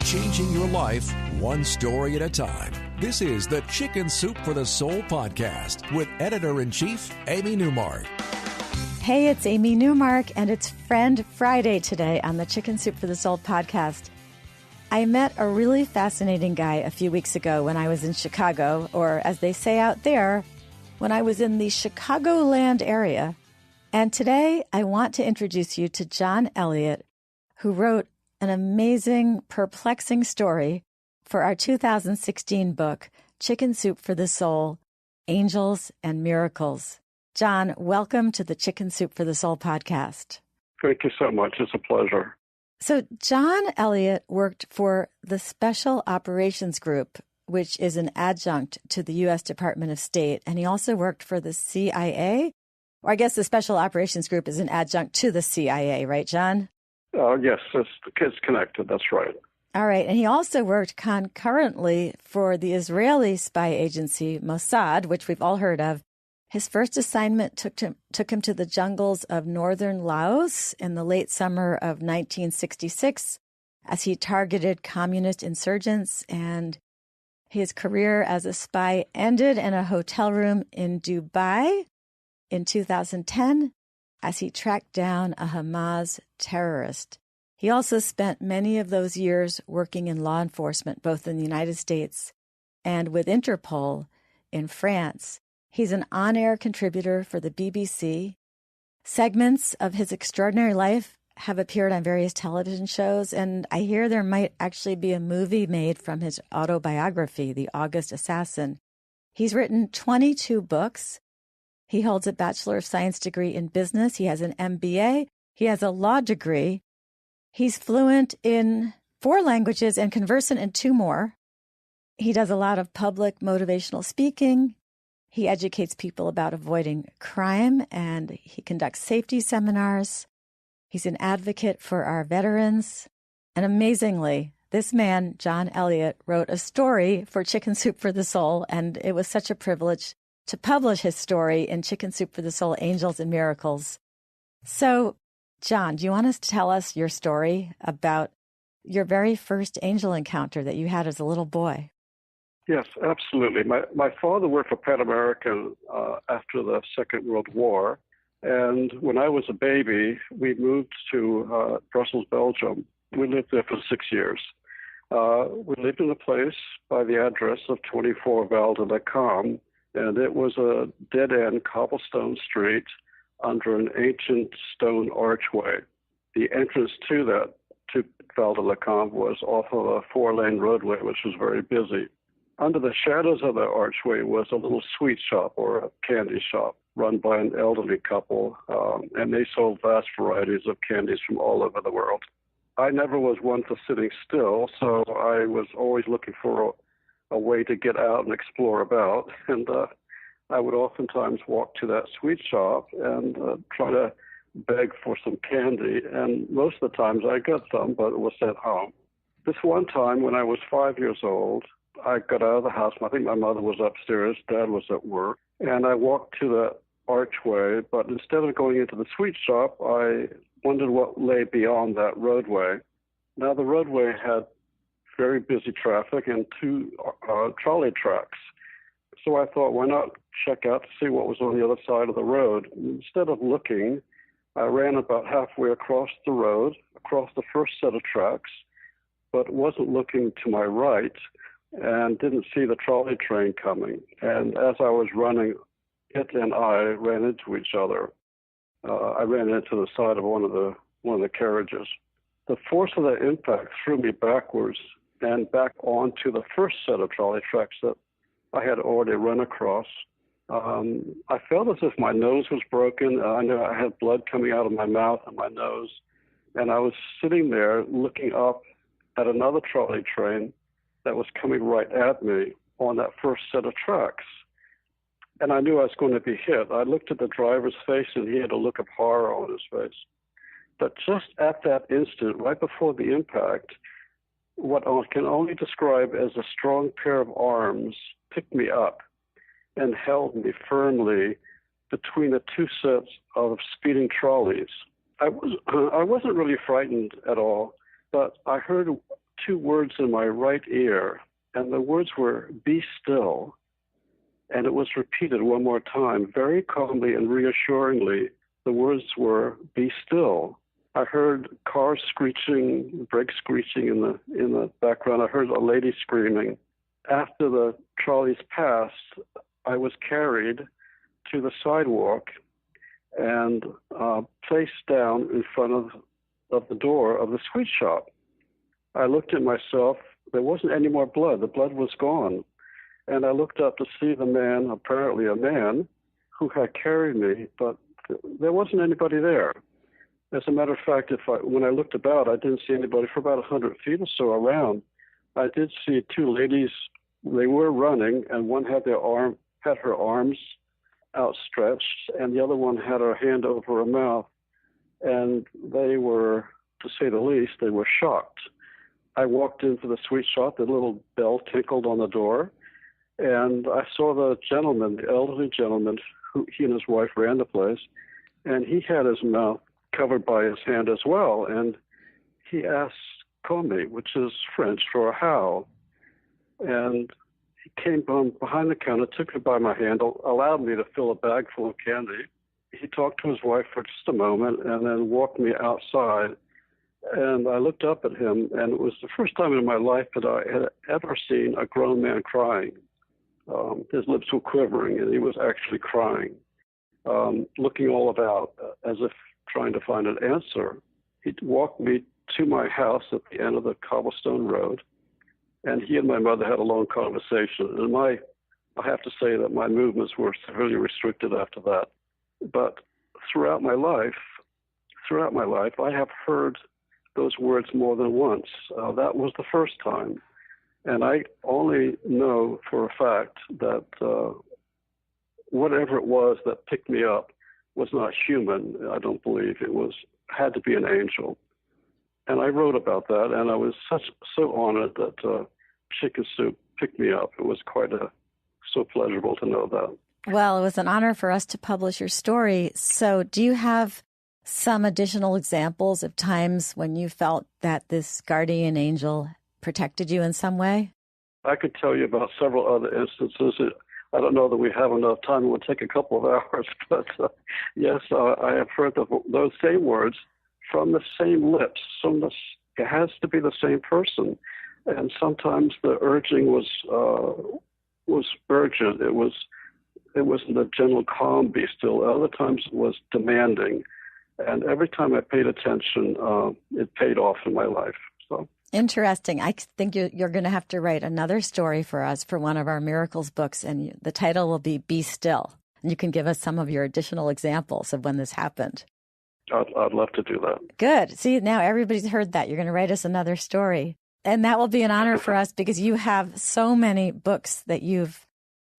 changing your life one story at a time. This is the Chicken Soup for the Soul podcast with Editor-in-Chief Amy Newmark. Hey, it's Amy Newmark, and it's Friend Friday today on the Chicken Soup for the Soul podcast. I met a really fascinating guy a few weeks ago when I was in Chicago, or as they say out there, when I was in the Chicagoland area. And today I want to introduce you to John Elliott, who wrote an amazing, perplexing story for our 2016 book, Chicken Soup for the Soul, Angels and Miracles. John, welcome to the Chicken Soup for the Soul podcast. Thank you so much. It's a pleasure. So John Elliott worked for the Special Operations Group, which is an adjunct to the U.S. Department of State, and he also worked for the CIA. Or I guess the Special Operations Group is an adjunct to the CIA, right, John? Yes, it's connected. That's right. All right. And he also worked concurrently for the Israeli spy agency, Mossad, which we've all heard of. His first assignment took him to the jungles of northern Laos in the late summer of 1966 as he targeted communist insurgents, and his career as a spy ended in a hotel room in Dubai in 2010 as he tracked down a Hamas terrorist. He also spent many of those years working in law enforcement, both in the United States and with Interpol in France. He's an on-air contributor for the BBC. Segments of his extraordinary life have appeared on various television shows, and I hear there might actually be a movie made from his autobiography, The August Assassin. He's written 22 books. He holds a Bachelor of Science degree in business. He has an MBA. He has a law degree. He's fluent in 4 languages and conversant in 2 more. He does a lot of public motivational speaking. He educates people about avoiding crime, and he conducts safety seminars. He's an advocate for our veterans. And amazingly, this man, John Elliott, wrote a story for Chicken Soup for the Soul, and it was such a privilege to publish his story in Chicken Soup for the Soul, Angels and Miracles. So, John, do you want to tell us your story about your very first angel encounter that you had as a little boy? Yes, absolutely. My father worked for Pan American after the Second World War, and when I was a baby, we moved to Brussels, Belgium. We lived there for 6 years. We lived in a place by the address of 24 Val de la Combe, and it was a dead-end cobblestone street under an ancient stone archway. The entrance to Val de la Combe was off of a 4-lane roadway, which was very busy. Under the shadows of the archway was a little sweet shop or a candy shop run by an elderly couple, and they sold vast varieties of candies from all over the world. I never was one for sitting still, so I was always looking for a way to get out and explore about, and I would oftentimes walk to that sweet shop and try to beg for some candy, and most of the times I got some, but it was sent home. This one time when I was 5 years old, I got out of the house. I think my mother was upstairs, Dad was at work, and I walked to the archway, but instead of going into the sweet shop, I wondered what lay beyond that roadway. Now, the roadway had very busy traffic and 2 trolley tracks. So I thought, why not check out to see what was on the other side of the road? Instead of looking, I ran about halfway across the road, across the first set of tracks, but wasn't looking to my right and didn't see the trolley train coming. And as I was running, it and I ran into each other. I ran into the side of one of the carriages. The force of that impact threw me backwards and back onto the first set of trolley tracks that I had already run across. I felt as if my nose was broken. I knew I had blood coming out of my mouth and my nose. And I was sitting there looking up at another trolley train that was coming right at me on that first set of tracks. And I knew I was going to be hit. I looked at the driver's face, and he had a look of horror on his face. But just at that instant, right before the impact, what I can only describe as a strong pair of arms picked me up and held me firmly between the 2 sets of speeding trolleys. I wasn't really frightened at all, but I heard two words in my right ear, and the words were, "Be still." And it was repeated one more time, very calmly and reassuringly. The words were, "Be still." I heard cars screeching, brakes screeching in the background. I heard a lady screaming. After the trolleys passed, I was carried to the sidewalk and placed down in front of the door of the sweet shop. I looked at myself. There wasn't any more blood. The blood was gone. And I looked up to see the man, apparently a man, who had carried me, but there wasn't anybody there. As a matter of fact, when I looked about, I didn't see anybody for about 100 feet or so around. I did see two ladies. They were running, and one had her arms outstretched, and the other one had her hand over her mouth. And they were, to say the least, they were shocked. I walked into the sweet shop. The little bell tinkled on the door, and I saw the gentleman, the elderly gentleman, who he and his wife ran the place, and he had his mouth covered by his hand as well. And he asked "Comme," which is French for how. And he came behind the counter, took me by my hand, allowed me to fill a bag full of candy. He talked to his wife for just a moment and then walked me outside. And I looked up at him, and it was the first time in my life that I had ever seen a grown man crying. His lips were quivering, and he was actually crying, looking all about as if trying to find an answer. He walked me to my house at the end of the cobblestone road, and he and my mother had a long conversation. And I have to say that my movements were severely restricted after that. But throughout my life, I have heard those words more than once. That was the first time. And I only know for a fact that whatever it was that picked me up was not human. I don't believe it had to be an angel. And I wrote about that, and I was so honored that Chicken Soup picked me up. It was so pleasurable to know that. Well, it was an honor for us to publish your story. So do you have some additional examples of times when you felt that this guardian angel protected you in some way? I could tell you about several other instances. I don't know that we have enough time. It would take a couple of hours. But yes, I have heard those same words from the same lips. It has to be the same person. And sometimes the urging was urgent. It wasn't a gentle calm, be still. Other times it was demanding. And every time I paid attention, it paid off in my life. So interesting. I think you're going to have to write another story for us for one of our Miracles books, and the title will be "Be Still." And you can give us some of your additional examples of when this happened. I'd love to do that. Good. See, now everybody's heard that. You're going to write us another story. And that will be an honor for us because you have so many books that you've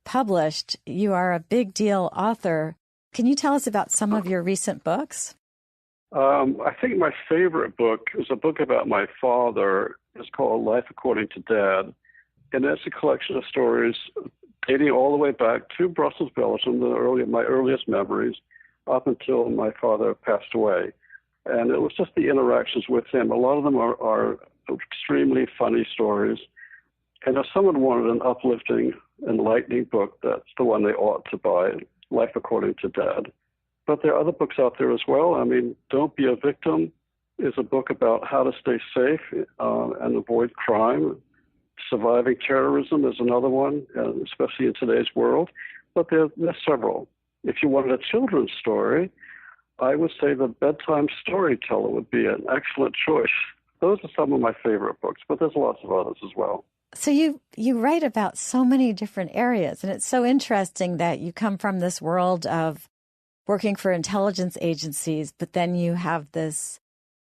published. You are a big deal author. Can you tell us about some of your recent books? I think my favorite book is a book about my father. It's called Life According to Dad. And it's a collection of stories dating all the way back to Brussels, Belgium, my earliest memories, up until my father passed away. And it was just the interactions with him. A lot of them are extremely funny stories. And if someone wanted an uplifting, enlightening book, that's the one they ought to buy, Life According to Dad. But there are other books out there as well. I mean, Don't Be a Victim is a book about how to stay safe and avoid crime. Surviving Terrorism is another one, especially in today's world. But there's several. If you wanted a children's story, I would say The Bedtime Storyteller would be an excellent choice. Those are some of my favorite books, but there's lots of others as well. So you write about so many different areas, and it's so interesting that you come from this world of working for intelligence agencies, but then you have this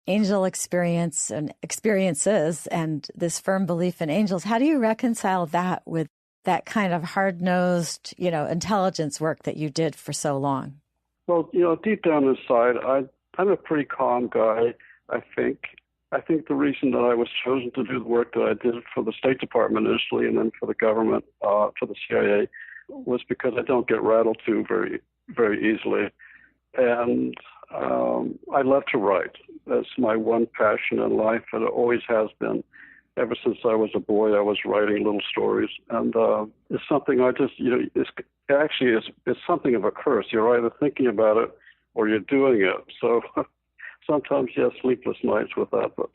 angel experience and experiences and this firm belief in angels. How do you reconcile that with that kind of hard-nosed, intelligence work that you did for so long? Well, deep down inside, I'm a pretty calm guy, I think. I think the reason that I was chosen to do the work that I did for the State Department initially and then for the government, for the CIA, was because I don't get rattled to very, very easily. And I love to write. That's my one passion in life, and it always has been. ever since I was a boy, I was writing little stories, and it's something I just, it's something of a curse. You're either thinking about it or you're doing it. So sometimes you have sleepless nights with that, but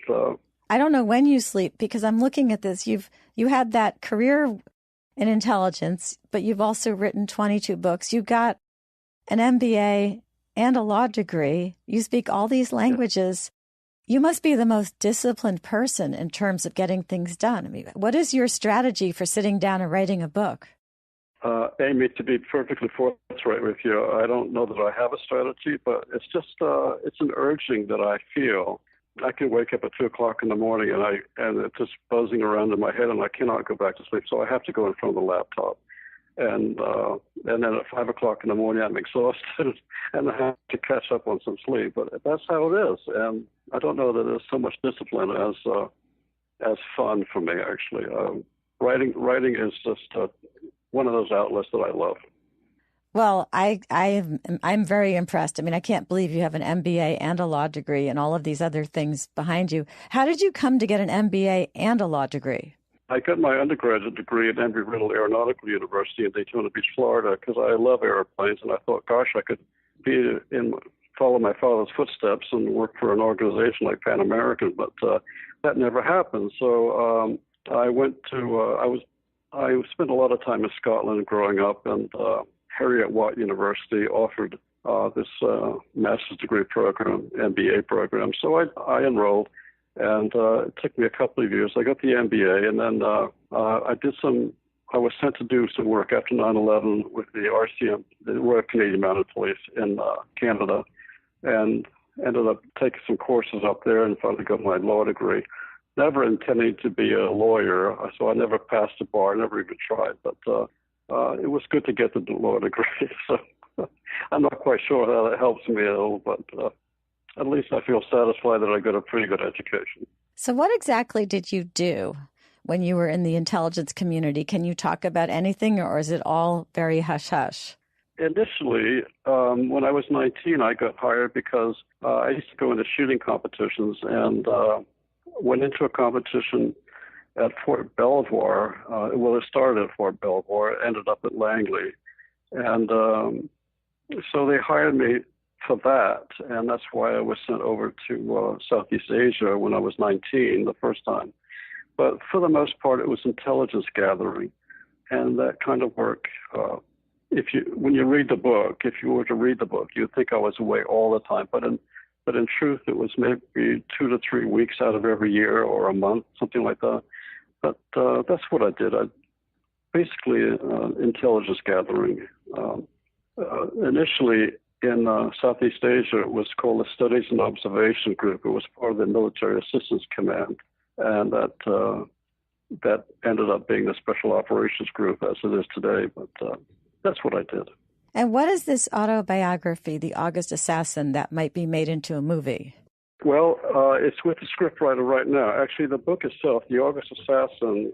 I don't know when you sleep, because I'm looking at this. You had that career in intelligence, but you've also written 22 books. You got an MBA and a law degree. You speak all these languages. You must be the most disciplined person in terms of getting things done. I mean, what is your strategy for sitting down and writing a book? Amy, to be perfectly forthright with you, I don't know that I have a strategy, but it's just it's an urging that I feel. I can wake up at 2 o'clock in the morning and it's just buzzing around in my head, and I cannot go back to sleep. So I have to go in front of the laptop. And then at 5 o'clock in the morning, I'm exhausted, and I have to catch up on some sleep. But that's how it is. And I don't know that there's so much discipline as fun for me, actually. Writing is just one of those outlets that I love. Well, I'm very impressed. I mean, I can't believe you have an MBA and a law degree and all of these other things behind you. How did you come to get an MBA and a law degree? I got my undergraduate degree at Embry-Riddle Aeronautical University in Daytona Beach, Florida, because I love airplanes, and I thought, gosh, I could follow my father's footsteps and work for an organization like Pan American, but that never happened. So I went to I spent a lot of time in Scotland growing up, and Heriot-Watt University offered this master's degree program, MBA program. So I enrolled. And it took me a couple of years. I got the MBA, and then I was sent to do some work after 9/11 with the RCM, the Royal Canadian Mounted Police in Canada, and ended up taking some courses up there and finally got my law degree. Never intending to be a lawyer, so I never passed the bar, never even tried, but it was good to get the law degree. So I'm not quite sure how that helps me at all, but at least I feel satisfied that I got a pretty good education. So what exactly did you do when you were in the intelligence community? Can you talk about anything, or is it all very hush-hush? Initially, when I was 19, I got hired because I used to go into shooting competitions, and went into a competition at Fort Belvoir. It started at Fort Belvoir, ended up at Langley. And so they hired me for that, and that's why I was sent over to Southeast Asia when I was 19 the first time. But for the most part, it was intelligence gathering, and that kind of work. When you read the book, if you were to read the book, you'd think I was away all the time. But in truth, it was maybe 2 to 3 weeks out of every year or a month, something like that. But that's what I did. Basically intelligence gathering. Initially, in Southeast Asia, it was called the Studies and Observation Group. It was part of the Military Assistance Command, and that ended up being the Special Operations Group as it is today. But that's what I did. And what is this autobiography, The August Assassin, that might be made into a movie? Well, it's with the scriptwriter right now. Actually, the book itself, The August Assassin,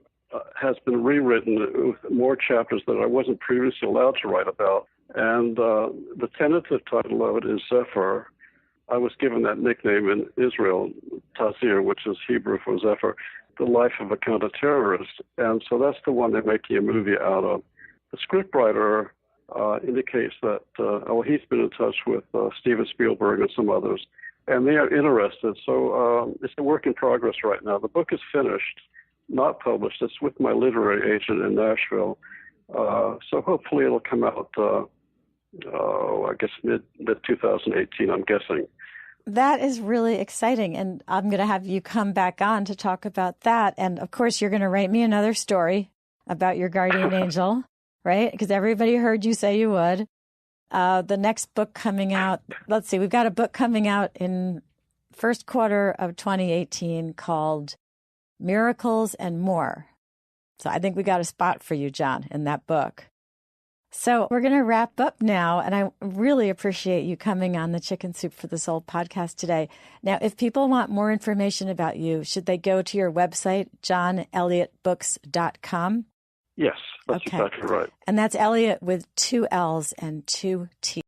has been rewritten with more chapters that I wasn't previously allowed to write about. And the tentative title of it is Zephyr. I was given that nickname in Israel, Tazir, which is Hebrew for Zephyr, the life of a counter-terrorist. And so that's the one they're making a movie out of. The scriptwriter indicates that, he's been in touch with Steven Spielberg and some others, and they are interested. So it's a work in progress right now. The book is finished, not published. It's with my literary agent in Nashville. So hopefully it'll come out, I guess mid-2018, I'm guessing. That is really exciting, and I'm going to have you come back on to talk about that. And, of course, you're going to write me another story about your guardian angel, right? Because everybody heard you say you would. The next book coming out, let's see, we've got a book coming out in first quarter of 2018 called Miracles and More. So I think we got a spot for you, John, in that book. So we're going to wrap up now, and I really appreciate you coming on the Chicken Soup for the Soul podcast today. Now, if people want more information about you, should they go to your website, johnelliottbooks.com? Yes, that's exactly right. And that's Elliott with 2 L's and 2 T's.